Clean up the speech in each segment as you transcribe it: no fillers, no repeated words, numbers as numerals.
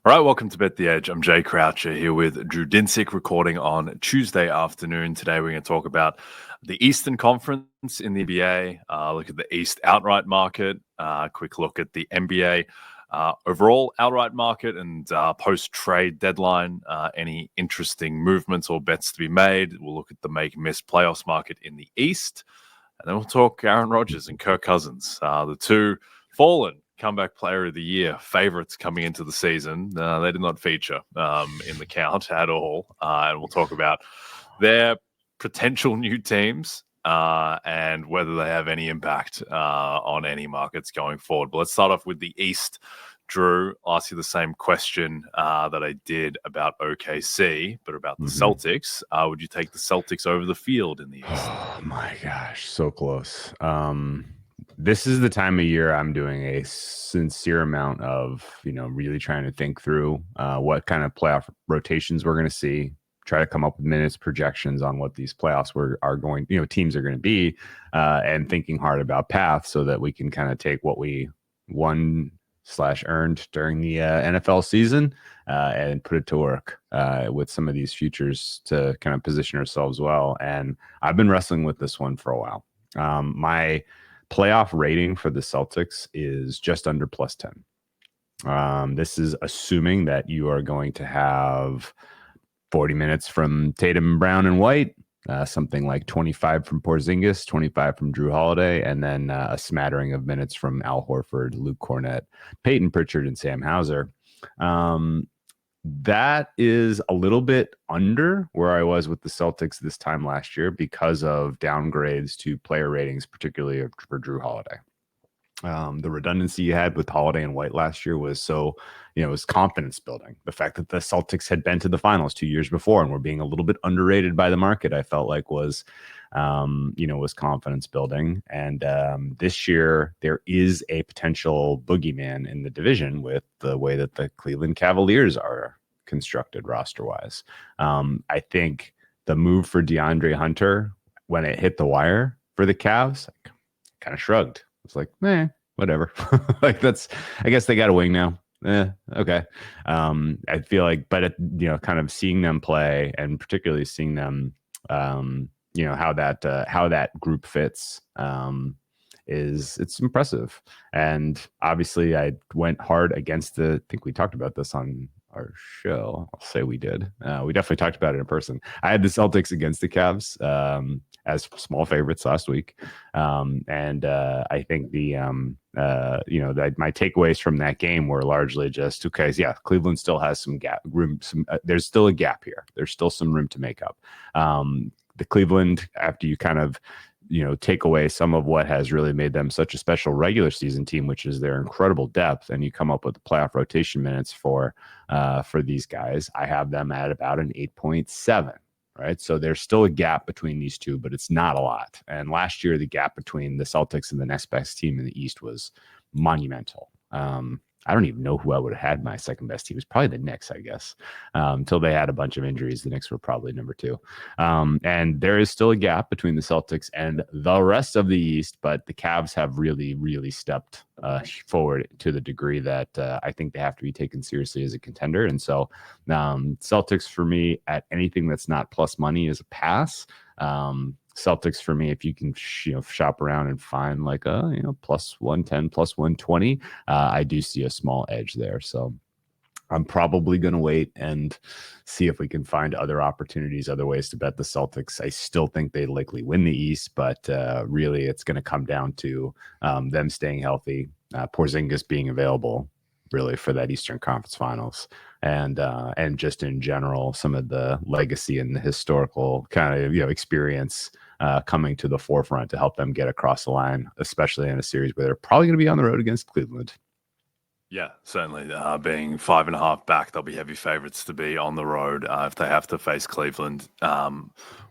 All right, welcome to Bet the Edge. I'm Jay Croucher here with Drew Dinsick, recording on Tuesday afternoon. Today we're going to talk about the Eastern Conference in the NBA, look at the East outright market, quick look at the NBA overall outright market and post-trade deadline, any interesting movements or bets to be made. We'll look at the make-miss playoffs market in the East, and then we'll talk Aaron Rodgers and Kirk Cousins, the two fallen comeback player of the year favorites coming into the season. They did not feature in the count at all. And we'll talk about their potential new teams and whether they have any impact on any markets going forward. But let's start off with the East. Drew, I'll ask you the same question that I did about OKC, but about the Celtics. Would you take the Celtics over the field in the East? Oh my gosh, so close. This is the time of year I'm doing a sincere amount of, really trying to think through what kind of playoff rotations we're going to see, try to come up with minutes projections on what these playoffs are going, teams are going to be, and thinking hard about paths so that we can kind of take what we won/earned during the NFL season and put it to work with some of these futures to kind of position ourselves well. And I've been wrestling with this one for a while. My playoff rating for the Celtics is just under plus 10. This is assuming that you are going to have 40 minutes from Tatum, Brown, and White, something like 25 from Porzingis, 25 from Drew Holiday, and then a smattering of minutes from Al Horford, Luke Cornett, Peyton Pritchard, and Sam Hauser. That is a little bit under where I was with the Celtics this time last year because of downgrades to player ratings, particularly for Drew Holiday. The redundancy you had with Holiday and White last year was it was confidence building. The fact that the Celtics had been to the finals 2 years before and were being a little bit underrated by the market, I felt like was confidence building. And this year there is a potential boogeyman in the division with the way that the Cleveland Cavaliers are constructed roster wise. I think the move for DeAndre Hunter, when it hit the wire for the Cavs, kind of shrugged. It's like, whatever. I guess they got a wing now. Okay. I feel like, but kind of seeing them play and particularly seeing them, how that group fits, it's impressive. And obviously I went hard against I think we talked about this on our show. I'll say we did. We definitely talked about it in person. I had the Celtics against the Cavs, as small favorites last week. And I think my takeaways from that game were largely just, okay, yeah, Cleveland still has some room. There's still a gap here. There's still some room to make up. The Cleveland, after you kind of, take away some of what has really made them such a special regular season team, which is their incredible depth, and you come up with the playoff rotation minutes for these guys, I have them at about an 8.7. Right. So there's still a gap between these two, but it's not a lot. And last year, the gap between the Celtics and the next best team in the East was monumental. I don't even know who I would have had my second best team. It was probably the Knicks, I guess. Until they had a bunch of injuries, the Knicks were probably number 2. And there is still a gap between the Celtics and the rest of the East, but the Cavs have really, really stepped forward to the degree that I think they have to be taken seriously as a contender. And so Celtics for me at anything that's not plus money is a pass. Celtics for me, if you can shop around and find like a plus 110, plus 120, I do see a small edge there. So I'm probably going to wait and see if we can find other opportunities, other ways to bet the Celtics. I still think they likely win the East, but really it's going to come down to them staying healthy, Porzingis being available really for that Eastern Conference Finals, and just in general, some of the legacy and the historical kind of experience coming to the forefront to help them get across the line, especially in a series where they're probably going to be on the road against Cleveland. Yeah, certainly. Being 5.5 back, they'll be heavy favorites to be on the road if they have to face Cleveland.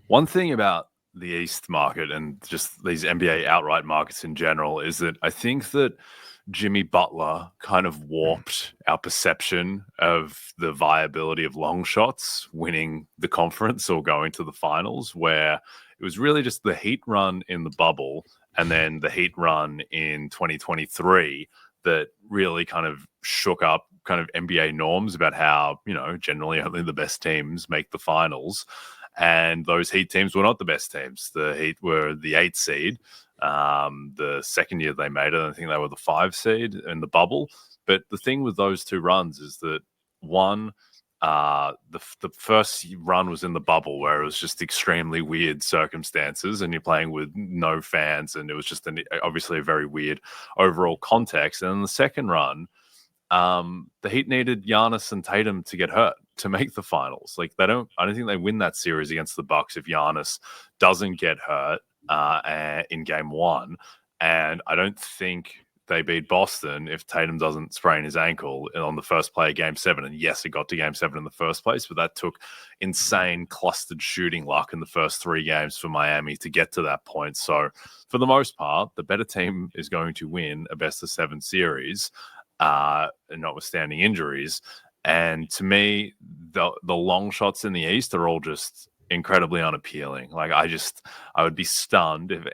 One thing about the East market and just these NBA outright markets in general is that I think that Jimmy Butler kind of warped our perception of the viability of long shots winning the conference or going to the finals, where it was really just the Heat run in the bubble and then the Heat run in 2023 that really kind of shook up kind of NBA norms about how, generally only the best teams make the finals. And those Heat teams were not the best teams. The Heat were the 8th seed. The second year they made it, I think they were the 5 seed in the bubble. But the thing with those two runs is that one, the first run was in the bubble where it was just extremely weird circumstances and you're playing with no fans and it was just obviously a very weird overall context. And in the second run, the Heat needed Giannis and Tatum to get hurt to make the finals. Like I don't think they win that series against the Bucks if Giannis doesn't get hurt in game 1. And I don't think they beat Boston if Tatum doesn't sprain his ankle on the first play of game 7. And yes, it got to game 7 in the first place, but that took insane clustered shooting luck in the first 3 games for Miami to get to that point. So for the most part, the better team is going to win a best of 7 series, notwithstanding injuries. And to me, the long shots in the East are all just incredibly unappealing. Like I would be stunned if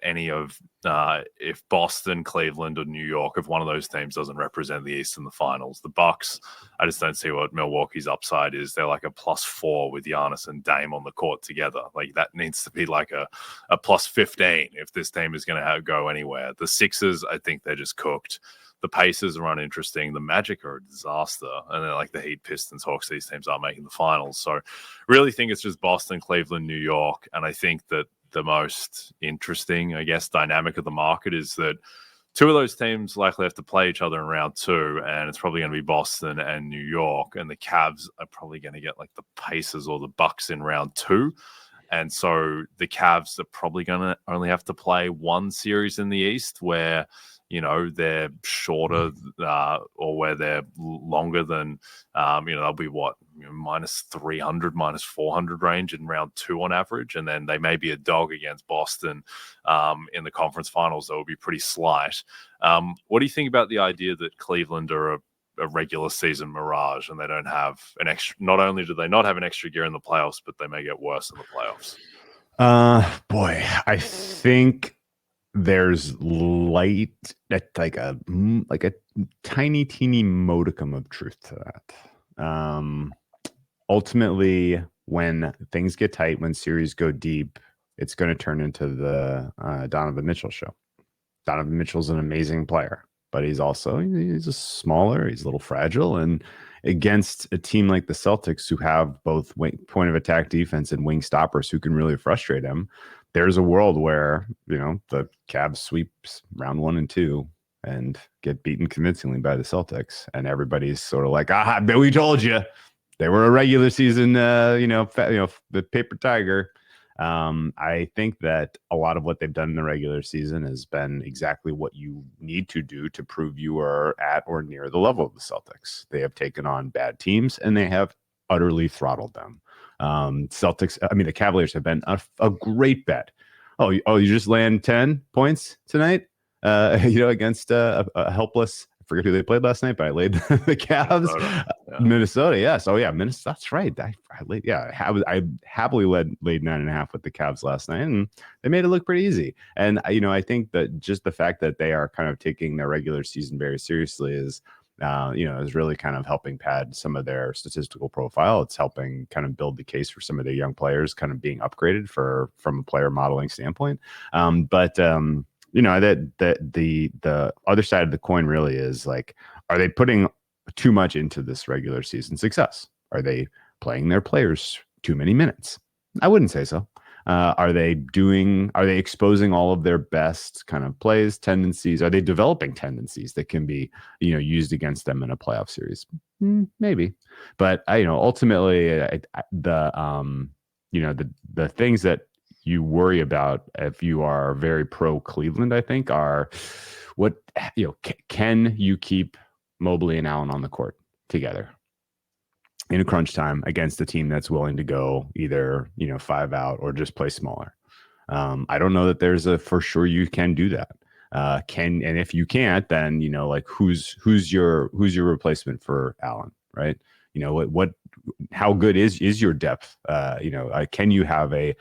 if Boston, Cleveland, or New York, if one of those teams doesn't represent the East in the finals. The Bucks, I just don't see what Milwaukee's upside is. They're like a +4 with Giannis and Dame on the court together. Like that needs to be like a +15 if this team is going to go anywhere. The Sixers, I think they're just cooked. The Pacers are uninteresting. The Magic are a disaster. And then like the Heat, Pistons, Hawks, these teams aren't making the finals. So really think it's just Boston, Cleveland, New York. And I think that the most interesting, I guess, dynamic of the market is that 2 of those teams likely have to play each other in round 2. And it's probably going to be Boston and New York. And the Cavs are probably going to get like the Pacers or the Bucks in round 2. And so the Cavs are probably going to only have to play 1 series in the East where, they're shorter or where they're longer than, they'll be -300, -400 range in round 2 on average. And then they may be a dog against Boston in the conference finals. That will be pretty slight. What do you think about the idea that Cleveland are a regular season mirage and they don't have an extra, not only do they not have an extra gear in the playoffs, but they may get worse in the playoffs? Boy, I think there's like a tiny teeny modicum of truth to that. Ultimately, when things get tight, when series go deep, it's going to turn into the Donovan Mitchell show. Donovan Mitchell's an amazing player, but he's a smaller, he's a little fragile, and against a team like the Celtics who have both point of attack defense and wing stoppers who can really frustrate him, there's a world where, the Cavs sweeps round 1 and 2 and get beaten convincingly by the Celtics. And everybody's sort of like, we told you they were a regular season, the paper tiger. I think that a lot of what they've done in the regular season has been exactly what you need to do to prove you are at or near the level of the Celtics. They have taken on bad teams and they have utterly throttled them. The Cavaliers have been a great bet. You just land 10 points tonight, against a helpless, I forget who they played last night, but I laid the Cavs, Minnesota. Yes. Oh yeah. Minnesota. That's right. I happily laid 9.5 with the Cavs last night and they made it look pretty easy. And, I think that just the fact that they are kind of taking their regular season very seriously is really kind of helping pad some of their statistical profile. It's helping kind of build the case for some of their young players kind of being upgraded from a player modeling standpoint. The other side of the coin really is like, are they putting too much into this regular season success? Are they playing their players too many minutes? I wouldn't say so. Are they exposing all of their best kind of plays, tendencies? Are they developing tendencies that can be, used against them in a playoff series? Maybe. But ultimately the things that you worry about if you are very pro Cleveland, I think are can you keep Mobley and Allen on the court together in a crunch time against a team that's willing to go either, 5 out or just play smaller. I don't know that there's a for sure you can do that. And if you can't, then, who's your replacement for Allen, right? How good is your depth? Can you have a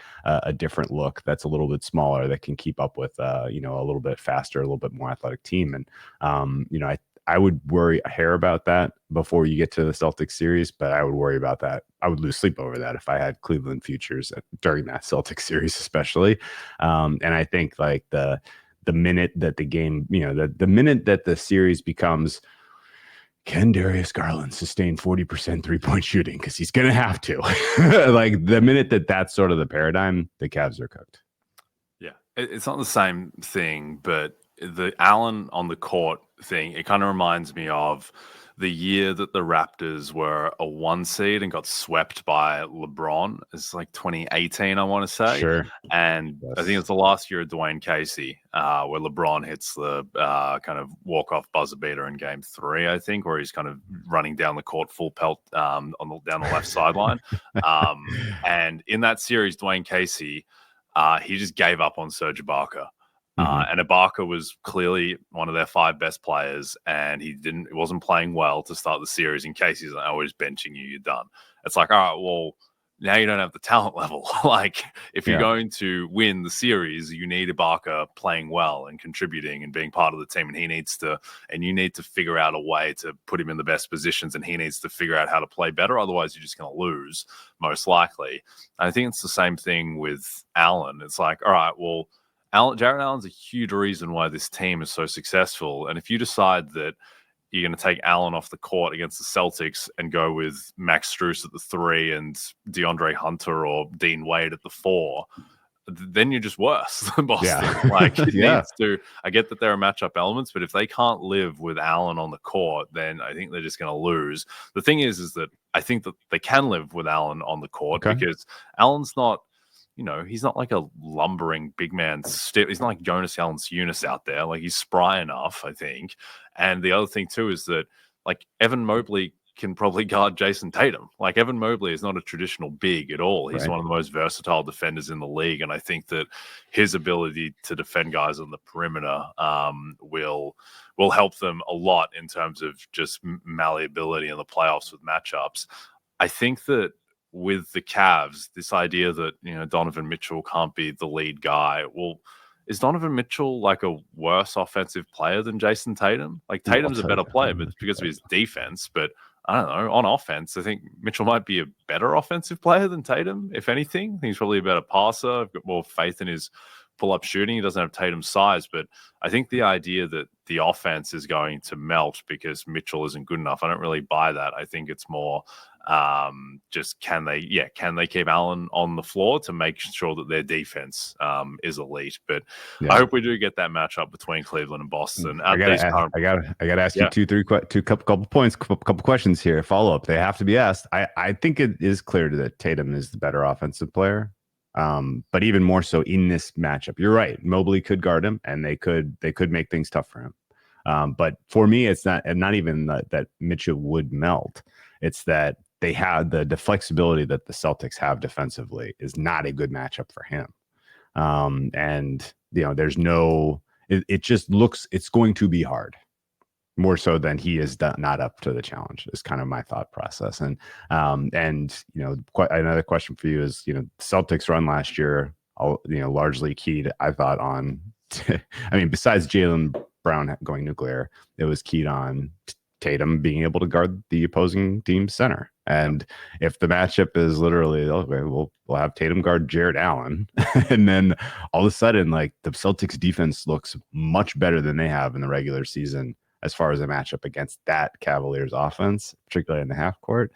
different look that's a little bit smaller that can keep up with, a little bit faster, a little bit more athletic team? And, I would worry a hair about that before you get to the Celtics series, but I would worry about that. I would lose sleep over that if I had Cleveland futures during that Celtics series, especially. And I think like the minute that the game, the minute that the series becomes, can Darius Garland sustain 40% 3-point shooting? Because he's going to have to. Like the minute that that's sort of the paradigm, the Cavs are cooked. Yeah, it's not the same thing, but the Allen on the court thing, it kind of reminds me of the year that the Raptors were a 1 seed and got swept by LeBron. It's like 2018, I want to say. Sure. And Yes. I think it's the last year of Dwayne Casey, where LeBron hits the kind of walk-off buzzer beater in Game 3, I think, where he's kind of running down the court full pelt down the left sideline. And in that series, Dwayne Casey, he just gave up on Serge Ibaka. And Ibaka was clearly one of their 5 best players, and he wasn't playing well to start the series. In case he's like, "Oh, we're just benching you, you're done." It's like, all right, well, now you don't have the talent level. Like, if you're going to win the series, you need Ibaka playing well and contributing and being part of the team, and you need to figure out a way to put him in the best positions, and he needs to figure out how to play better. Otherwise, you're just going to lose, most likely. And I think it's the same thing with Allen. It's like, all right, well, Jared Allen's a huge reason why this team is so successful. And if you decide that you're going to take Allen off the court against the Celtics and go with Max Strus at the 3 and DeAndre Hunter or Dean Wade at the 4, then you're just worse than Boston. Yeah. Like, it needs to. I get that there are matchup elements, but if they can't live with Allen on the court, then I think they're just going to lose. The thing is that I think that they can live with Allen on the court because Allen's not. He's not like a lumbering big man. He's not like Jonas Valanciunas out there. Like, he's spry enough, I think. And the other thing, too, is that, like, Evan Mobley can probably guard Jason Tatum. Like, Evan Mobley is not a traditional big at all. He's one of the most versatile defenders in the league. And I think that his ability to defend guys on the perimeter will help them a lot in terms of just malleability in the playoffs with matchups. I think that with the Cavs, this idea that, Donovan Mitchell can't be the lead guy. Well, is Donovan Mitchell like a worse offensive player than Jason Tatum? Like, Tatum's a better player, but it's because of his defense. But I don't know, on offense, I think Mitchell might be a better offensive player than Tatum, if anything. I think he's probably a better passer. I've got more faith in his pull-up shooting. He doesn't have Tatum's size, but I think the idea that the offense is going to melt because Mitchell isn't good enough, I don't really buy that. I think it's more just can they keep Allen on the floor to make sure that their defense is elite. But I hope we do get that matchup between Cleveland and Boston. I gotta ask you couple questions here. Follow up. They have to be asked. I think it is clear that Tatum is the better offensive player. But even more so in this matchup, you're right. Mobley could guard him, and they could make things tough for him. But for me, it's not even that Mitchell would melt. It's that they have the flexibility that the Celtics have defensively is not a good matchup for him. And there's no. It just looks it's going to be hard. More so than he is not up to the challenge is kind of my thought process. And another question for you is, Celtics run last year, largely keyed, I thought, on, besides Jaylen Brown going nuclear, it was keyed on Tatum being able to guard the opposing team's center. And if the matchup is literally, okay, we'll have Tatum guard Jared Allen, and then all of a sudden, like, the Celtics defense looks much better than they have in the regular season as far as a matchup against that Cavaliers offense, particularly in the half court,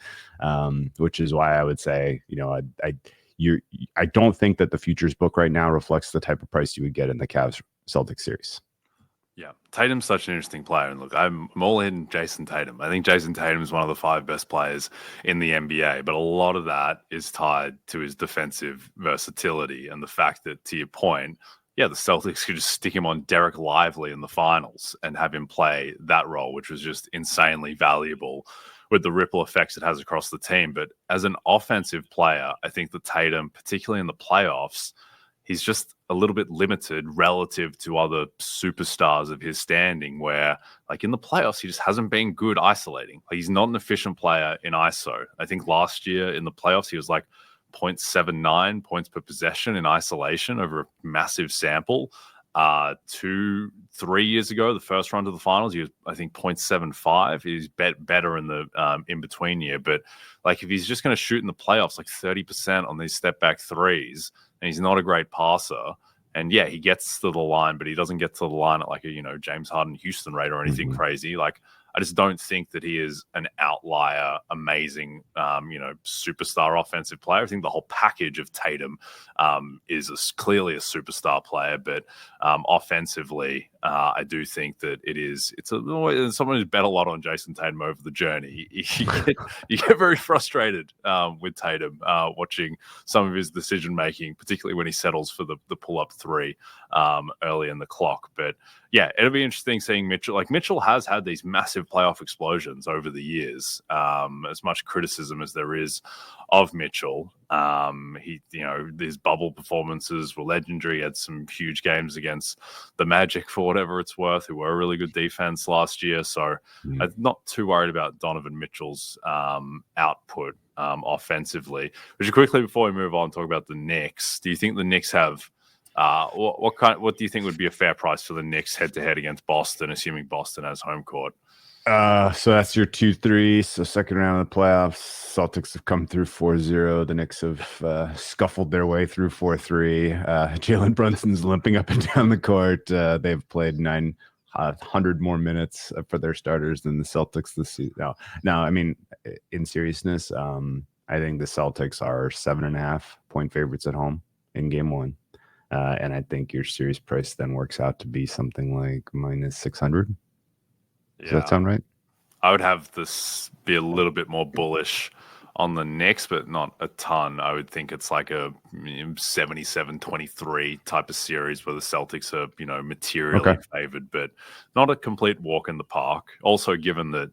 which is why I would say, I don't think that the futures book right now reflects the type of price you would get in the Cavs Celtics series. Yeah, Tatum's such an interesting player. And look, I'm all in Jason Tatum. I think Jason Tatum is one of the 5 best players in the NBA, but a lot of that is tied to his defensive versatility and the fact that, to your point, the Celtics could just stick him on Derek Lively in the finals and have him play that role, which was just insanely valuable with the ripple effects it has across the team. But as an offensive player, I think that Tatum, particularly in the playoffs, he's just a little bit limited relative to other superstars of his standing, where, like, in the playoffs, he just hasn't been good isolating. Like, he's not an efficient player in ISO. I think last year in the playoffs, he was like 0.79 points per possession in isolation over a massive sample. 3 years ago, the first run to the finals, he was, I think, 0.75. He's better in the in between year. But like, if he's just going to shoot in the playoffs like 30% on these step back threes, and he's not a great passer, and yeah, he gets to the line, but he doesn't get to the line at like a James Harden Houston rate or anything crazy. Like, I just don't think that he is an outlier, amazing, superstar offensive player. I think the whole package of Tatum is clearly a superstar player, but offensively, I do think that it's someone who's bet a lot on Jason Tatum over the journey. You get very frustrated with Tatum watching some of his decision making, particularly when he settles for the pull up three early in the clock. But yeah, it'll be interesting seeing Mitchell. Like, Mitchell has had these massive playoff explosions over the years. As much criticism as there is of Mitchell, his bubble performances were legendary. He had some huge games against the Magic, for whatever it's worth, who were a really good defense last year. So I'm not too worried about Donovan Mitchell's output offensively. But just quickly before we move on, talk about the Knicks. Do you think the Knicks have what do you think would be a fair price for the Knicks head to head against Boston, assuming Boston has home court? So that's your 2-3. So second round of the playoffs, Celtics have come through 4-0. The Knicks have scuffled their way through 4-3. Jalen Brunson's limping up and down the court. They've played 900 more minutes for their starters than the Celtics this season. Now, I mean, in seriousness, I think the Celtics are 7.5-point favorites at home in game one. And I think your series price then works out to be something like minus 600. Does that sound right? I would have this be a little bit more bullish on the Knicks, but not a ton. I would think it's like a 77-23 type of series where the Celtics are, materially favored, but not a complete walk in the park. Also, given that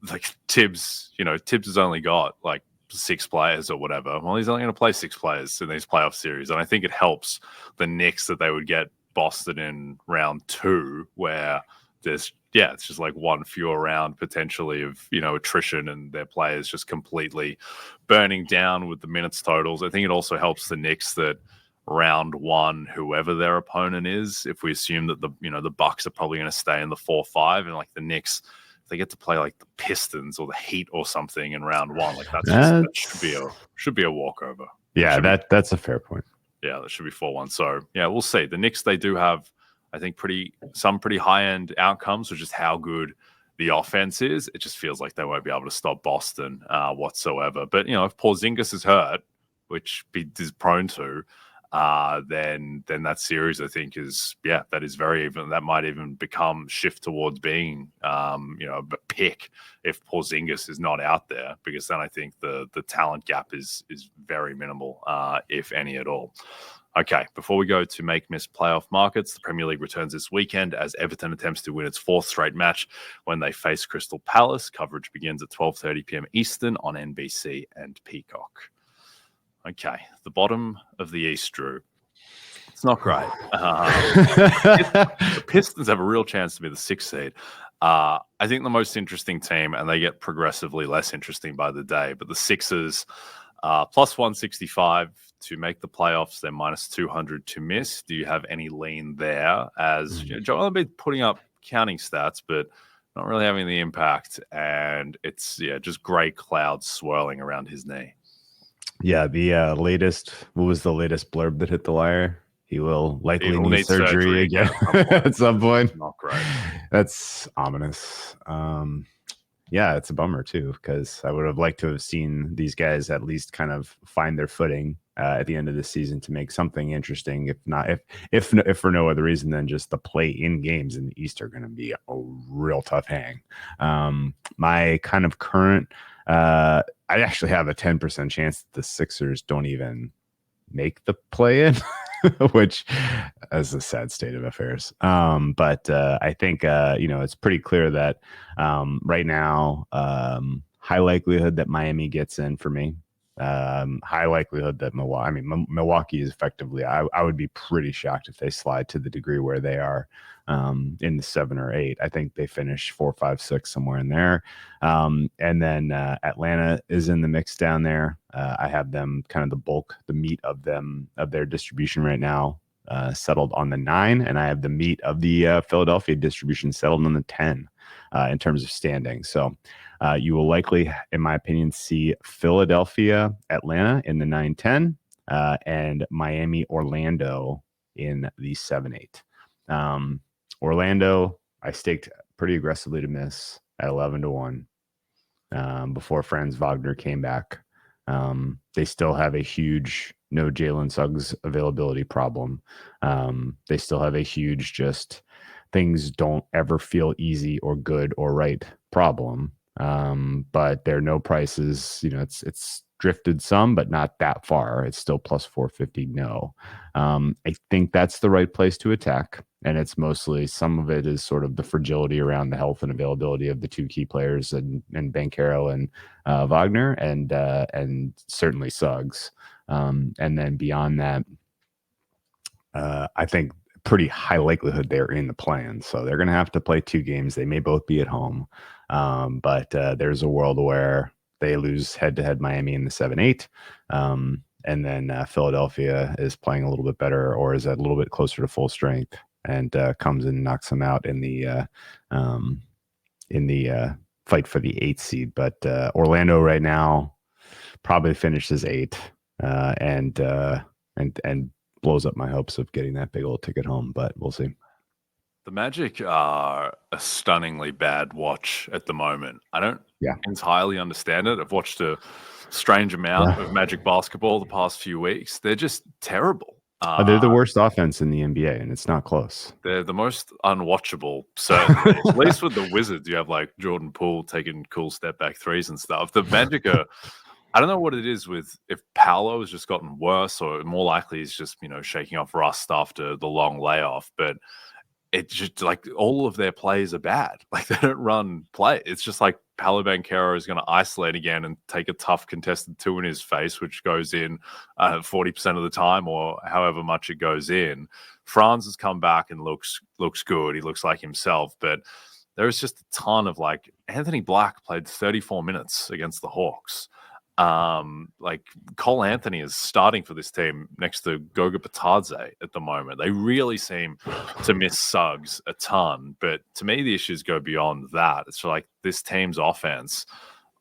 like Tibbs has only got like 6 players or whatever. Well, he's only going to play 6 players in these playoff series. And I think it helps the Knicks that they would get Boston in round 2, where it's just like one fewer round potentially of, attrition, and their players just completely burning down with the minutes totals. I think it also helps the Knicks that round 1, whoever their opponent is, if we assume that the Bucks are probably going to stay in the 4-5, and like the Knicks, they get to play like the Pistons or the Heat or something in round 1. Like that should be a walkover. Yeah, that's a fair point. Yeah, that should be 4-1. So yeah, we'll see. The Knicks, they do have, I think, some pretty high end outcomes, which is how good the offense is. It just feels like they won't be able to stop Boston whatsoever. But if Porzingis is hurt, which he is prone to, then that series, I think, that is very even. That might even shift towards being a pick if Porzingis is not out there, because then I think the talent gap is very minimal, if any at all. Okay, before we go to miss playoff markets, the Premier League returns this weekend as Everton attempts to win its 4th straight match when they face Crystal Palace. Coverage begins at 12:30 p.m. Eastern on NBC and Peacock. Okay, the bottom of the East, Drew. It's not great. The Pistons have a real chance to be the 6th seed. I think the most interesting team, and they get progressively less interesting by the day, but the Sixers, plus 165 to make the playoffs. They're minus 200 to miss. Do you have any lean there? As Joel has been putting up counting stats, but not really having the impact. And it's just gray clouds swirling around his knee. Yeah, what was the latest blurb that hit the wire? He will likely need surgery again at some point. Not great. That's ominous. Yeah, it's a bummer too, because I would have liked to have seen these guys at least kind of find their footing at the end of the season to make something interesting. If for no other reason than just the play-in games in the East are going to be a real tough hang. My kind of current, I actually have a 10% chance that the Sixers don't even make the play-in. Which is a sad state of affairs. But I think, it's pretty clear that right now, high likelihood that Miami gets in for me. High likelihood that Milwaukee is effectively, I would be pretty shocked if they slide to the degree where they are in the 7 or 8. I think they finish 4, 5, 6, somewhere in there. And then Atlanta is in the mix down there. I have them kind of the meat of their distribution right now. settled on the 9, and I have the meat of the Philadelphia distribution settled on the 10 in terms of standing. So you will likely, in my opinion, see Philadelphia, Atlanta in the 9-10, and Miami, Orlando in the 7-8. Orlando, I staked pretty aggressively to miss at 11-1 before Franz Wagner came back. They still have a huge no Jalen Suggs availability problem. They still have a huge just things don't ever feel easy or good or right problem. But their no prices, it's drifted some, but not that far. It's still plus 450 no. I think that's the right place to attack. And it's mostly, some of it is sort of the fragility around the health and availability of the two key players and Banchero and Wagner and certainly Suggs. And then beyond that, I think pretty high likelihood they're in the plan. So they're going to have to play 2 games. They may both be at home. But there's a world where they lose head-to-head Miami in the 7-8. And then Philadelphia is playing a little bit better or is a little bit closer to full strength and comes and knocks them out in the fight for the 8th seed. But Orlando right now probably finishes 8 and blows up my hopes of getting that big old ticket home, but we'll see. The Magic are a stunningly bad watch at the moment. I don't entirely understand it. I've watched a strange amount of Magic basketball the past few weeks. They're just terrible. They're the worst offense in the NBA, and it's not close. They're the most unwatchable, certainly. At least with the Wizards, you have like Jordan Poole taking cool step back threes and stuff. The Magic are, I don't know what it is with, if Paolo has just gotten worse or more likely he's just, shaking off rust after the long layoff. But it's just like all of their plays are bad. Like they don't run play. It's just like Paolo Banchero is going to isolate again and take a tough contested 2 in his face, which goes in 40% of the time or however much it goes in. Franz has come back and looks good. He looks like himself, but there's just a ton of like Anthony Black played 34 minutes against the Hawks. Like Cole Anthony is starting for this team next to Goga Bitadze at the moment. They really seem to miss Suggs a ton, but to me the issues go beyond that. It's like this team's offense,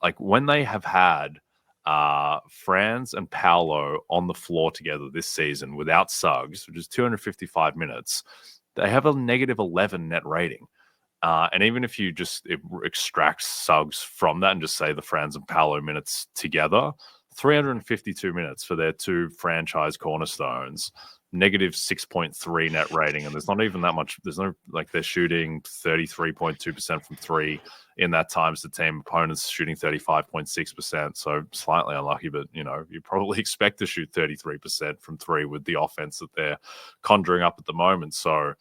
like when they have had Franz and Paolo on the floor together this season without Suggs, which is 255 minutes, they have a negative 11 net rating. And even if you just extract Suggs from that and just say the Franz and Paolo minutes together, 352 minutes for their 2 franchise cornerstones, negative 6.3 net rating. And there's not even that much. There's no, like they're shooting 33.2% from 3 in that times the team opponents shooting 35.6%. So slightly unlucky, but you probably expect to shoot 33% from 3 with the offense that they're conjuring up at the moment. So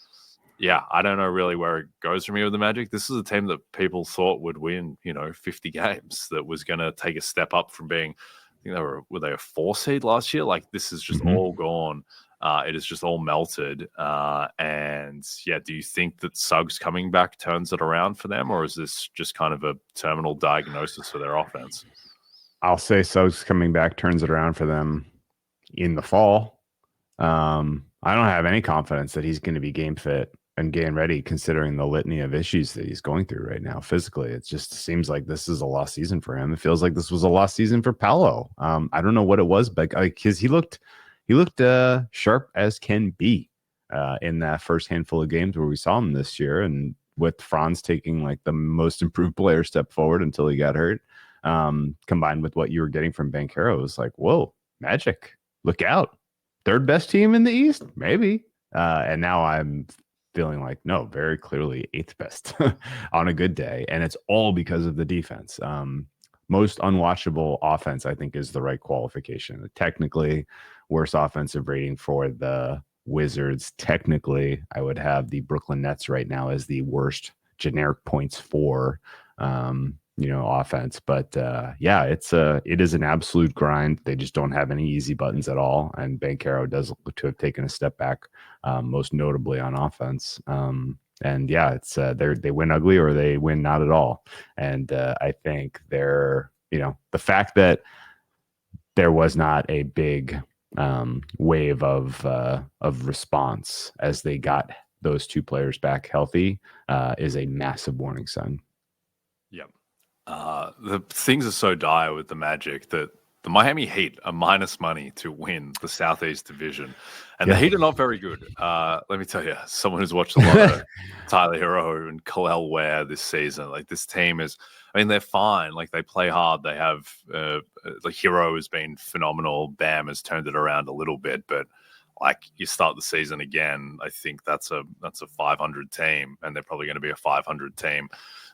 yeah, I don't know really where it goes from here with the Magic. This is a team that people thought would win, 50 games, that was going to take a step up from being, I think were they a 4 seed last year? Like this is just all gone. It is just all melted. And yeah, do you think that Suggs coming back turns it around for them, or is this just kind of a terminal diagnosis for their offense? I'll say Suggs coming back turns it around for them in the fall. I don't have any confidence that he's going to be game fit and game ready, considering the litany of issues that he's going through right now physically. It just seems like this is a lost season for him. It feels like this was a lost season for Paolo. I don't know what it was, but because he looked sharp as can be in that first handful of games where we saw him this year, and with Franz taking like the most improved player step forward until he got hurt, combined with what you were getting from Banchero, it was like, whoa, Magic, look out. 3rd best team in the East, maybe. And now I'm feeling like, no, very clearly 8th best on a good day. And it's all because of the defense. Most unwatchable offense, I think, is the right qualification. Technically, worst offensive rating for the Wizards. Technically, I would have the Brooklyn Nets right now as the worst generic points for offense. But it is an absolute grind. They just don't have any easy buttons at all. And Banchero does look to have taken a step back, most notably on offense. It's they win ugly or they win not at all. And I think the fact that there was not a big wave of response as they got those two players back healthy is a massive warning sign. Yep. The things are so dire with the Magic that the Miami Heat are minus money to win the Southeast Division. And the Heat are not very good. Let me tell you, someone who's watched a lot of Tyler Hero and Khalil Ware this season, like this team is, I mean, they're fine. Like they play hard. They have, the Hero has been phenomenal. Bam has turned it around a little bit, but like you start the season again, I think that's a 500 team, and they're probably going to be a 500 team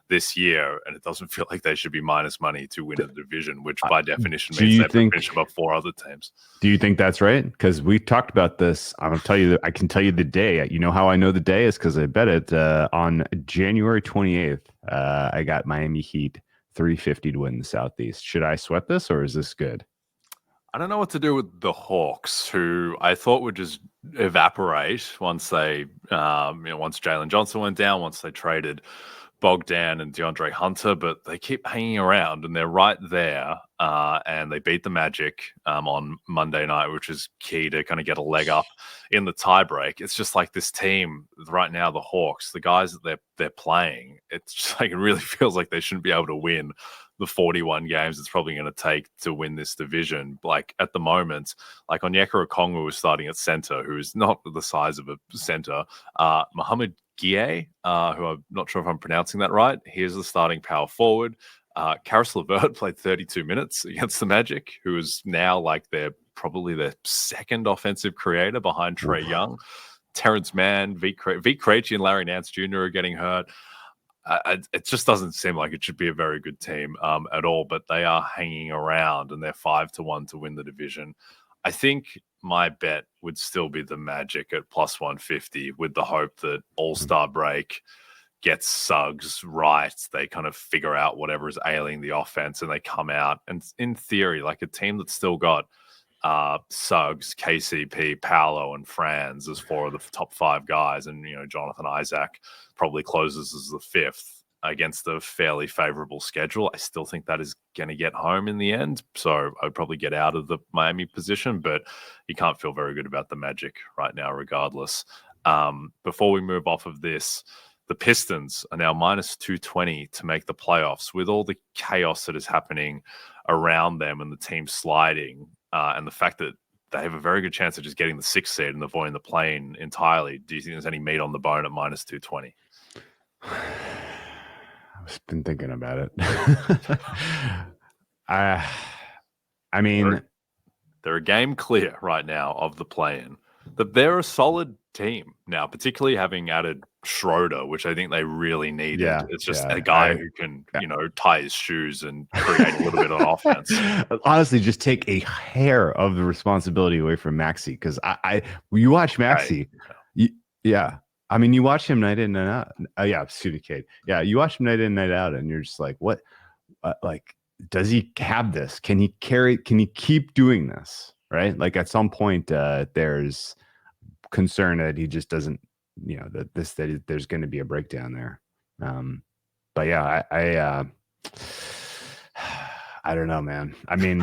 this year, and it doesn't feel like they should be minus money to win a division, which by definition means they finish above 4 other teams. Do you think that's right? Because we talked about this. I'm going to tell you, I can tell you the day. You know how I know the day is because I bet it on January 28th. I got Miami Heat 350 to win the Southeast. Should I sweat this, or is this good? I don't know what to do with the Hawks, who I thought would just evaporate once they, once Jalen Johnson went down, once they traded Bogdan and DeAndre Hunter, but they keep hanging around and they're right there. And they beat the Magic on Monday night, which is key to kind of get a leg up in the tiebreak. It's just like this team right now, the Hawks, the guys that they're playing, it's just like it really feels like they shouldn't be able to win the 41 games it's probably going to take to win this division. Like at the moment, like Onyeka Okongwu is starting at center, who is not the size of a center. Mohamed Gueye, who I'm not sure if I'm pronouncing that right. He is the starting power forward. Karis LeVert played 32 minutes against the Magic, who is now like probably their second offensive creator behind Trae Young. Terrence Mann, Vit Krejci, and Larry Nance Jr. are getting hurt. It just doesn't seem like it should be a very good team at all, but they are hanging around and they're 5-1 to win the division. I think my bet would still be the Magic at plus 150 with the hope that All-Star break gets Suggs right. They kind of figure out whatever is ailing the offense and they come out. And in theory, like a team that's still got Suggs, KCP, Paolo, and Franz as 4 of the top 5 guys. And, Jonathan Isaac probably closes as the 5th against a fairly favorable schedule. I still think that is going to get home in the end. So I'd probably get out of the Miami position, but you can't feel very good about the Magic right now, regardless. Before we move off of this, the Pistons are now minus 220 to make the playoffs with all the chaos that is happening around them and the team sliding. And the fact that they have a very good chance of just getting the 6th seed and avoiding the play-in entirely. Do you think there's any meat on the bone at minus 220? I've been thinking about it. I mean, they're a game clear right now of the play-in. They're a solid team now, particularly having added Schroeder, which I think they really needed. Yeah, it's just a guy who can, tie his shoes and create a little bit on offense. Honestly, just take a hair of the responsibility away from Maxey, because you watch Maxey, I mean, you watch him night in, night out. Kate. Yeah, you watch him night in, night out, and you're just like, what? Does he have this? Can he keep doing this? Right? Like at some point, there's concern that he just doesn't, that there's going to be a breakdown there. But yeah, I don't know, man. I mean,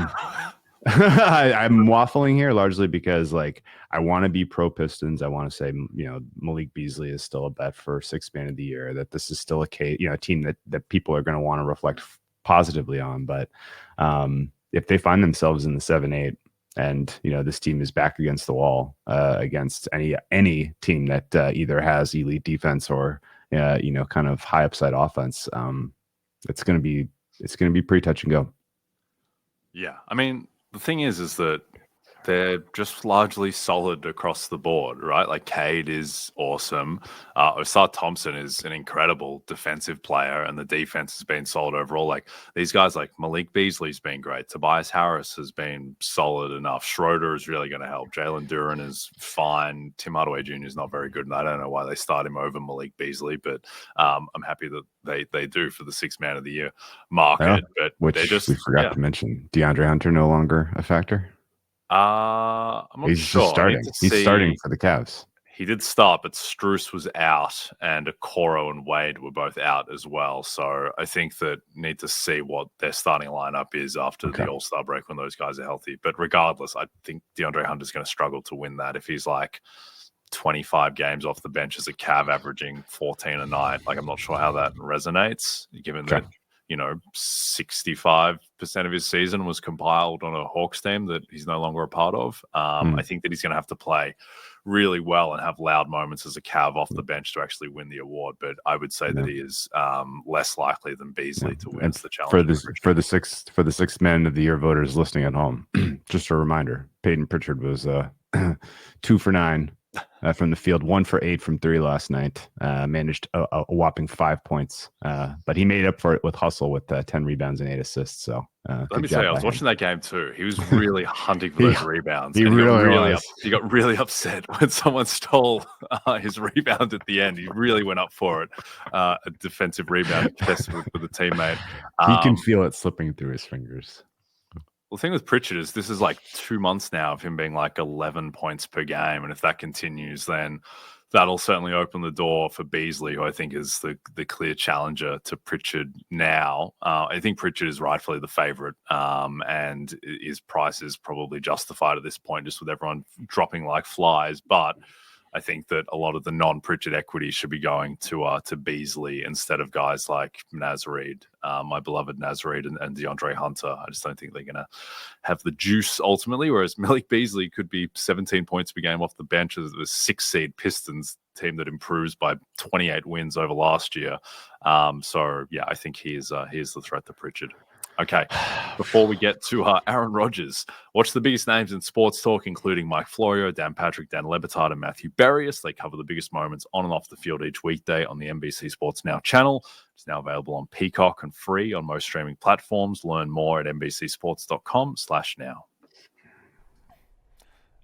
I'm waffling here largely because I want to be pro Pistons. I want to say, Malik Beasley is still a bet for 6th man of the year, that this is still a team that people are going to want to reflect positively on. But if they find themselves in the 7-8 and, this team is back against the wall against any team that either has elite defense or, kind of high upside offense, it's going to be pretty touch and go. Yeah. I mean, the thing is that they're just largely solid across the board, right? Like Cade is awesome. Osar Thompson is an incredible defensive player, and the defense has been solid overall. Like these guys, like Malik Beasley's been great. Tobias Harris has been solid enough. Schroeder is really going to help. Jalen Duren is fine. Tim Hardaway Jr. is not very good, and I don't know why they start him over Malik Beasley, but I'm happy that they do for the 6th man of the year market. But which we forgot to mention, DeAndre Hunter no longer a factor. I'm not He's sure. just starting. He's starting for the Cavs. He did start, but Strus was out, and Okoro and Wade were both out as well. So I think that need to see what their starting lineup is after the All-Star break when those guys are healthy. But regardless, I think DeAndre Hunter's going to struggle to win that if he's like 25 games off the bench as a Cav averaging 14 a night. Like, I'm not sure how that resonates, given that, 65% of his season was compiled on a Hawks team that he's no longer a part of. I think that he's going to have to play really well and have loud moments as a Cav off the bench to actually win the award. But I would say that he is less likely than Beasley to win the challenge. For the sixth man of the year voters listening at home, just a reminder: Peyton Pritchard was 2 for 9 from the field, 1 for 8 from 3 last night. Managed a whopping 5 points, but he made up for it with hustle with 10 rebounds and 8 assists. So let me say, I was watching that game too. He was really hunting for those rebounds. He got really upset when someone stole his rebound at the end. He really went up for it. A defensive rebound contested with a teammate. He can feel it slipping through his fingers. The thing with Pritchard is this is like 2 months now of him being like 11 points per game. And if that continues, then that'll certainly open the door for Beasley, who I think is the clear challenger to Pritchard now. I think Pritchard is rightfully the favorite, and his price is probably justified at this point, just with everyone dropping like flies. But I think that a lot of the non-Pritchard equity should be going to Beasley instead of guys like Naz Reid, my beloved Naz Reid and DeAndre Hunter. I just don't think they're going to have the juice ultimately, whereas Malik Beasley could be 17 points per game off the bench as the 6-seed Pistons team that improves by 28 wins over last year. So, yeah, I think he is the threat to Pritchard. Okay, before we get to Aaron Rodgers, watch the biggest names in sports talk, including Mike Florio, Dan Patrick, Dan Lebitard, and Matthew Berrios. They cover the biggest moments on and off the field each weekday on the NBC Sports Now channel. It's now available on Peacock and free on most streaming platforms. Learn more at nbcsports.com/now.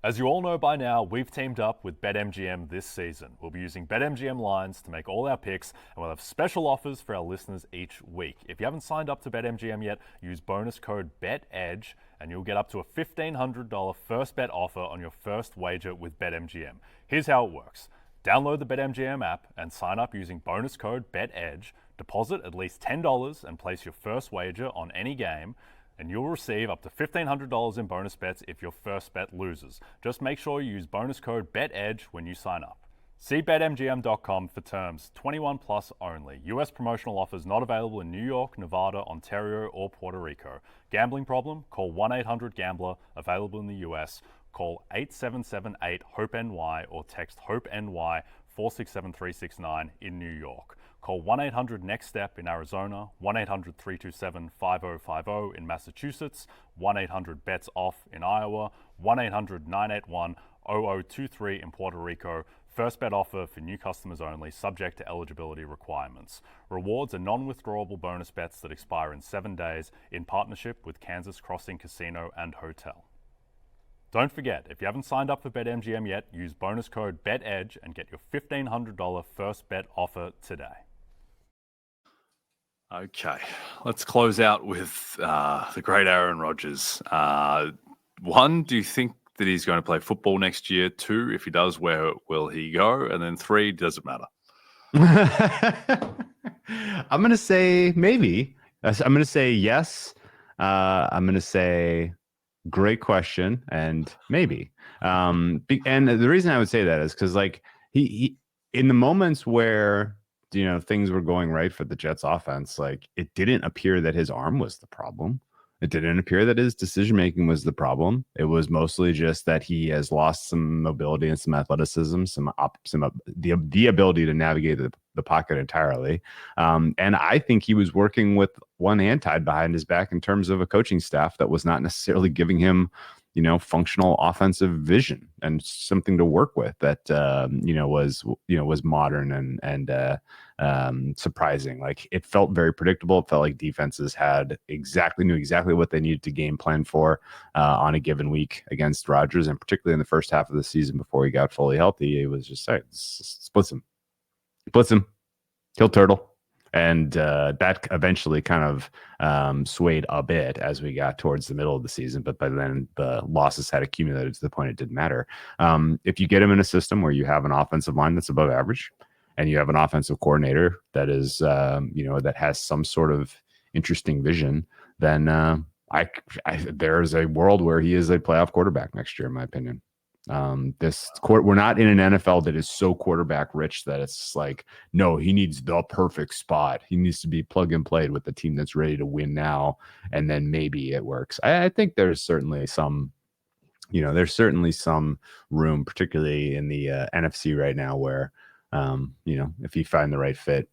As you all know by now, we've teamed up with BetMGM this season. We'll be using BetMGM lines to make all our picks, and we'll have special offers for our listeners each week. If you haven't signed up to BetMGM yet, use bonus code BETEDGE, and you'll get up to a $1,500 first bet offer on your first wager with BetMGM. Here's how it works. Download the BetMGM app and sign up using bonus code BETEDGE. Deposit at least $10 and place your first wager on any game, and you'll receive up to $1,500 in bonus bets if your first bet loses. Just make sure you use bonus code BETEDGE when you sign up. See BetMGM.com for terms. 21 plus only. U.S. promotional offers not available in New York, Nevada, Ontario, or Puerto Rico. Gambling problem? Call 1-800-GAMBLER. Available in the U.S. Call 877-8-HOPE-NY or text HOPE-NY 467-369 in New York. Call 1-800-NEXT-STEP in Arizona, 1-800-327-5050 in Massachusetts, 1-800-BETS-OFF in Iowa, 1-800-981-0023 in Puerto Rico. First bet offer for new customers only, subject to eligibility requirements. Rewards are non-withdrawable bonus bets that expire in 7 days in partnership with Kansas Crossing Casino and Hotel. Don't forget, if you haven't signed up for BetMGM yet, use bonus code BETEDGE and get your $1,500 first bet offer today. Okay, let's close out with the great Aaron Rodgers. One, do you think that he's going to play football next year? 2, if he does, where will he go? And then 3, does it matter? I'm going to say maybe. I'm going to say yes. I'm going to say great question and maybe. And the reason I would say that is because, like, he in the moments where things were going right for the Jets offense, like, it didn't appear that his arm was the problem. It didn't appear that his decision-making was the problem. It was mostly just that he has lost some mobility and some athleticism, the ability to navigate the pocket entirely. And I think he was working with one hand tied behind his back in terms of a coaching staff that was not necessarily giving him functional offensive vision and something to work with that, was modern and surprising. Like, it felt very predictable. It felt like defenses knew exactly what they needed to game plan for on a given week against Rodgers, and particularly in the first half of the season before he got fully healthy. It was just splits him, kill turtle. And that eventually kind of swayed a bit as we got towards the middle of the season. But by then, the losses had accumulated to the point it didn't matter. If you get him in a system where you have an offensive line that's above average, and you have an offensive coordinator that is, that has some sort of interesting vision, then there's a world where he is a playoff quarterback next year, in my opinion. We're not in an NFL that is so quarterback rich that it's like, no, he needs the perfect spot. He needs to be plug and played with the team that's ready to win now, and then maybe it works. I think there's certainly some room, particularly in the NFC right now, where if you find the right fit,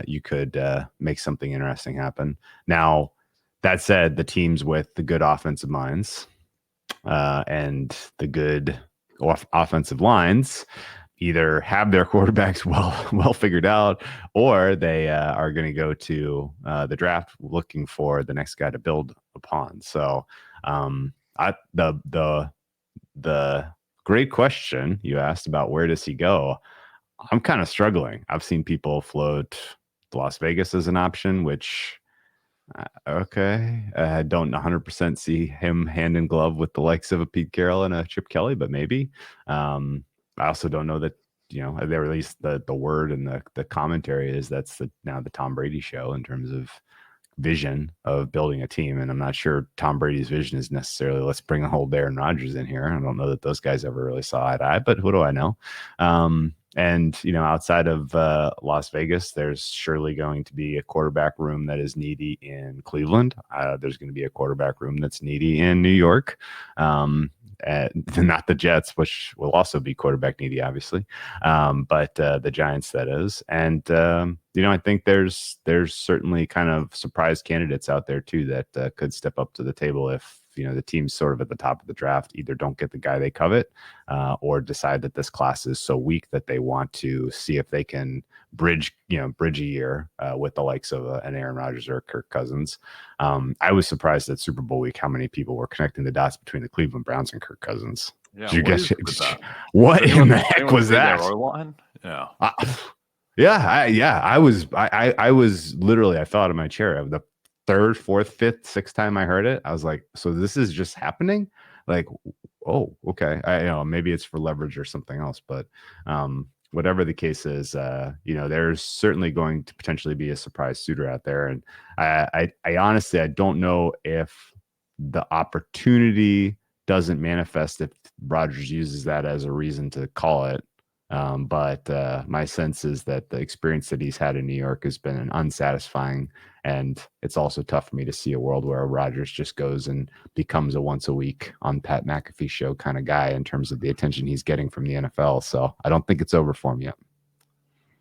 you could make something interesting happen. Now, that said, the teams with the good offensive minds and the good offensive lines either have their quarterbacks well figured out, or they are going to go to the draft looking for the next guy to build upon. So the great question you asked about where does he go, I'm kind of struggling. I've seen people float Las Vegas as an option, which I don't 100% see him hand in glove with the likes of a Pete Carroll and a Chip Kelly, but maybe. I also don't know that, they released the word and the commentary is that's now the Tom Brady show in terms of vision of building a team. And I'm not sure Tom Brady's vision is necessarily let's bring a whole Aaron Rodgers in here. I don't know that those guys ever really saw eye to eye, but what do I know? And, outside of Las Vegas, there's surely going to be a quarterback room that is needy in Cleveland. There's going to be a quarterback room that's needy in New York. Not the Jets, which will also be quarterback needy, obviously. But the Giants, that is. And, I think there's certainly kind of surprise candidates out there, too, that could step up to the table if, the teams sort of at the top of the draft either don't get the guy they covet or decide that this class is so weak that they want to see if they can bridge a year with the likes of an Aaron Rodgers or Kirk Cousins. I was surprised at Super Bowl week how many people were connecting the dots between the Cleveland Browns and Kirk Cousins. Yeah, what in the heck was that? Yeah. I was literally, I fell out of my chair. The third, fourth, fifth, sixth time I heard it, I was like, so this is just happening? Like, oh, okay. Maybe it's for leverage or something else, but whatever the case is, there's certainly going to potentially be a surprise suitor out there. And I honestly, I don't know if the opportunity doesn't manifest if Rodgers uses that as a reason to call it. But my sense is that the experience that he's had in New York has been unsatisfying, and it's also tough for me to see a world where Rodgers just goes and becomes a once a week on Pat McAfee show kind of guy in terms of the attention he's getting from the NFL. So I don't think it's over for him yet.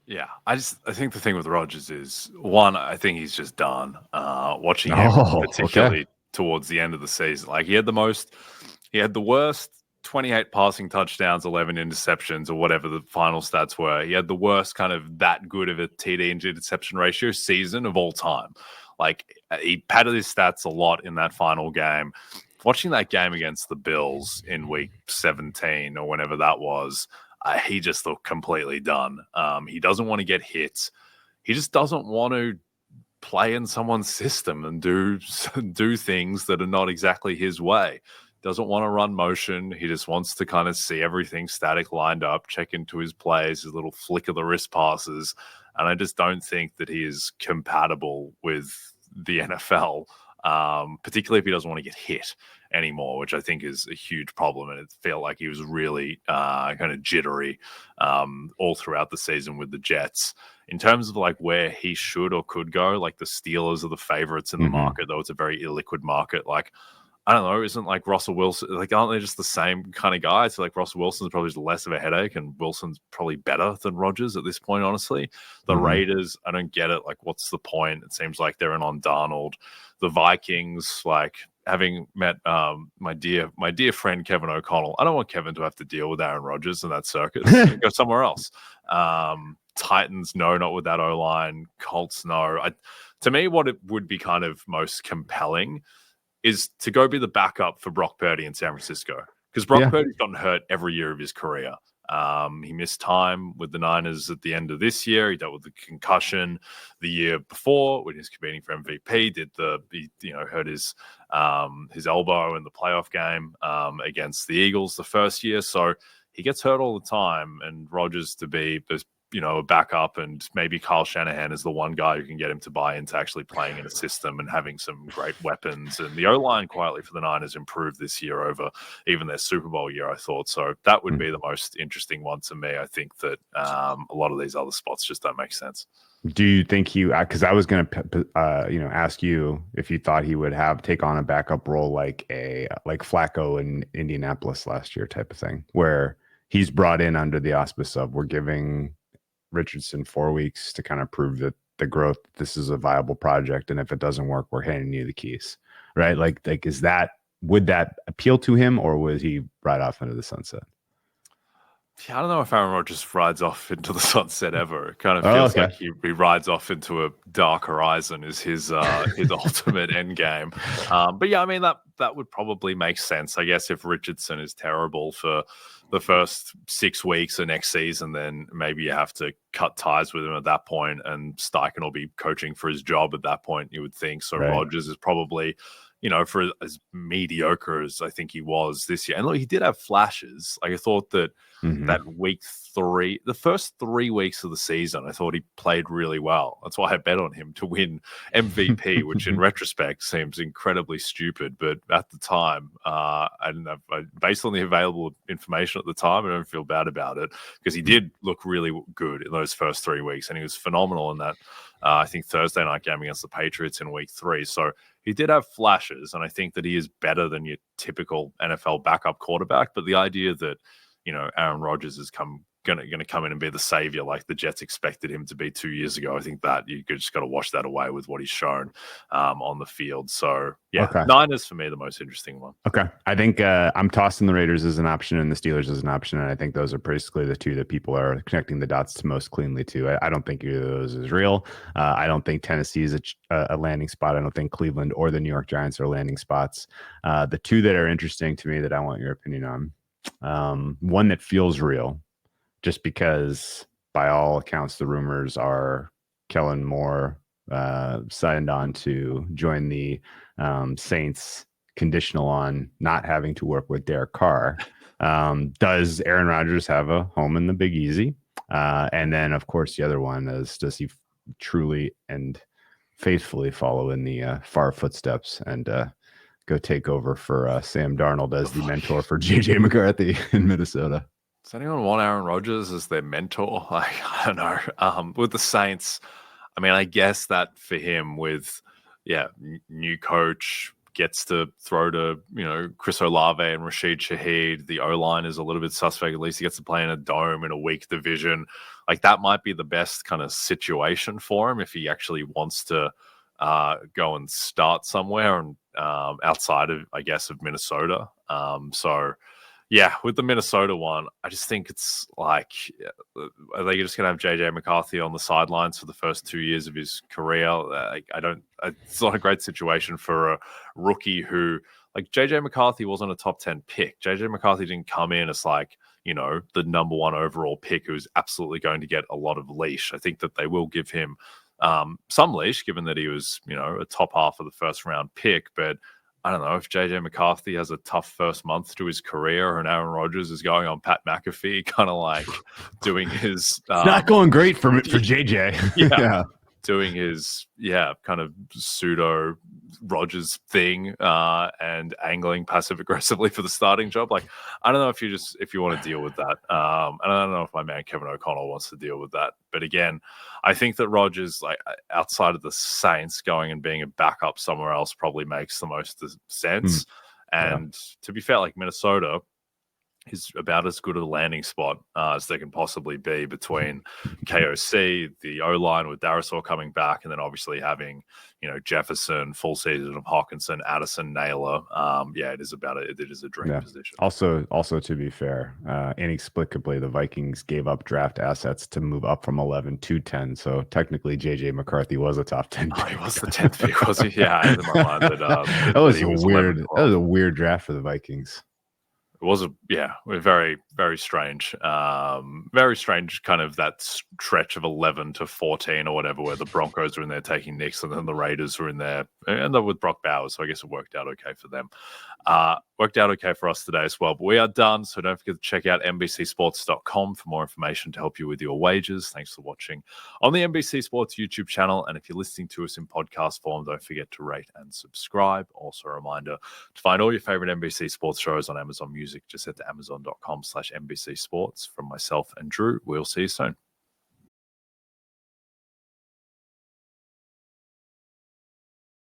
Yeah, I think the thing with Rodgers is, one, I think he's just done. Watching him, particularly towards the end of the season, like he had the worst 28 passing touchdowns, 11 interceptions, or whatever the final stats were. He had the worst kind of that good of a TD and interception ratio season of all time. Like, he padded his stats a lot in that final game. Watching that game against the Bills in week 17 or whenever that was, he just looked completely done. He doesn't want to get hit. He just doesn't want to play in someone's system and do things that are not exactly his way. Doesn't want to run motion. He just wants to kind of see everything static lined up, check into his plays, his little flick of the wrist passes. And I just don't think that he is compatible with the NFL, particularly if he doesn't want to get hit anymore, which I think is a huge problem. And it felt like he was really kind of jittery all throughout the season with the Jets. In terms of like where he should or could go, like the Steelers are the favorites in the market, though it's a very illiquid market. Like, I don't know, isn't like Russell Wilson, like, aren't they just the same kind of guys? So like Russell Wilson's probably just less of a headache and Wilson's probably better than Rodgers at this point, honestly. The Raiders, I don't get it. Like, what's the point? It seems like they're in on Darnold. The Vikings, like, having met my dear friend Kevin O'Connell, I don't want Kevin to have to deal with Aaron Rodgers in that circus. Go somewhere else. Titans, no, not with that O-line. Colts, no. To me, what it would be kind of most compelling is to go be the backup for Brock Purdy in San Francisco. Because Brock Purdy's gotten hurt every year of his career. He missed time with the Niners at the end of this year. He dealt with the concussion the year before when he was competing for MVP. Hurt his elbow in the playoff game against the Eagles the first year. So he gets hurt all the time. And Rodgers to be a backup, and maybe Kyle Shanahan is the one guy who can get him to buy into actually playing in a system and having some great weapons. And the O-line quietly for the Niners improved this year over even their Super Bowl year, I thought. So that would be the most interesting one to me. I think that a lot of these other spots just don't make sense. Do you think because I was going to, ask you if you thought he would take on a backup role like Flacco in Indianapolis last year type of thing, where he's brought in under the auspice of we're giving Richardson 4 weeks to kind of prove that the growth, this is a viable project, and if it doesn't work, we're handing you the keys, right? Would that appeal to him, or was he right off into the sunset? Yeah, I don't know if Aaron Rodgers rides off into the sunset ever. It kind of feels like he rides off into a dark horizon is his ultimate end game. But yeah, I mean, that would probably make sense. I guess if Richardson is terrible for the first 6 weeks of next season, then maybe you have to cut ties with him at that point, and Steichen will be coaching for his job at that point, you would think. So right. Rodgers is probably, for as mediocre as I think he was this year. And look, he did have flashes. Like I thought that that week 3, the first 3 weeks of the season, I thought he played really well. That's why I bet on him to win MVP, which in retrospect seems incredibly stupid. But at the time, based on the available information at the time, I don't feel bad about it, because he did look really good in those first 3 weeks. And he was phenomenal in that, I think, Thursday night game against the Patriots in week 3. So he did have flashes, and I think that he is better than your typical NFL backup quarterback. But the idea that, Aaron Rodgers is going to come in and be the savior like the Jets expected him to be 2 years ago, I think that you just got to wash that away with what he's shown on the field. So yeah, okay. Niners for me the most interesting one. Okay, I think I'm tossing the Raiders as an option and the Steelers as an option, and I think those are basically the two that people are connecting the dots to most cleanly to. I don't think either of those is real. I don't think Tennessee is a landing spot. I don't think Cleveland or the New York Giants are landing spots. The two that are interesting to me that I want your opinion on, one that feels real, just because by all accounts, the rumors are Kellen Moore signed on to join the Saints conditional on not having to work with Derek Carr. Does Aaron Rodgers have a home in the Big Easy? And then, of course, the other one is, does he truly and faithfully follow in the far footsteps and go take over for Sam Darnold as the mentor for J.J. McCarthy in Minnesota? Does anyone want Aaron Rodgers as their mentor? I don't know. With the Saints, I mean, I guess that for him with, new coach, gets to throw to, Chris Olave and Rashid Shaheed. The O-line is a little bit suspect. At least he gets to play in a dome in a weak division. Like, that might be the best kind of situation for him if he actually wants to go and start somewhere and outside of, I guess, of Minnesota. Yeah, with the Minnesota one, I just think it's like, are they just going to have J.J. McCarthy on the sidelines for the first 2 years of his career? It's not a great situation for a rookie who, like, J.J. McCarthy wasn't a top 10 pick. J.J. McCarthy didn't come in as like, the number 1 overall pick who's absolutely going to get a lot of leash. I think that they will give him some leash, given that he was, a top half of the first round pick. But I don't know if J.J. McCarthy has a tough first month to his career and Aaron Rodgers is going on Pat McAfee, kind of like doing his... it's not going great for J.J. Yeah. Doing his, kind of pseudo Rodgers thing and angling passive aggressively for the starting job. Like, I don't know if you want to deal with that. And I don't know if my man Kevin O'Connell wants to deal with that. But again, I think that Rodgers, like, outside of the Saints, going and being a backup somewhere else probably makes the most sense. And to be fair, like, Minnesota is about as good a landing spot as there can possibly be between KOC, the O-line with Darisaw coming back, and then obviously having, Jefferson, full season of Hawkinson, Addison, Naylor. It is a dream position. Also, to be fair, inexplicably, the Vikings gave up draft assets to move up from 11 to 10. So technically, J.J. McCarthy was a top 10 pick. Oh, he was the 10th pick, was he? Yeah, I had in my mind that that was a weird draft for the Vikings. was very, very strange. Very strange kind of that stretch of 11 to 14 or whatever, where the Broncos were in there taking Knicks and then the Raiders were in there, and with Brock Bowers. So I guess it worked out okay for them. Worked out okay for us today as well. But we are done. So don't forget to check out NBCSports.com for more information to help you with your wagers. Thanks for watching on the NBC Sports YouTube channel. And if you're listening to us in podcast form, don't forget to rate and subscribe. Also a reminder to find all your favorite NBC Sports shows on Amazon Music. Just head to amazon.com/NBC Sports. From myself and Drew, we'll see you soon.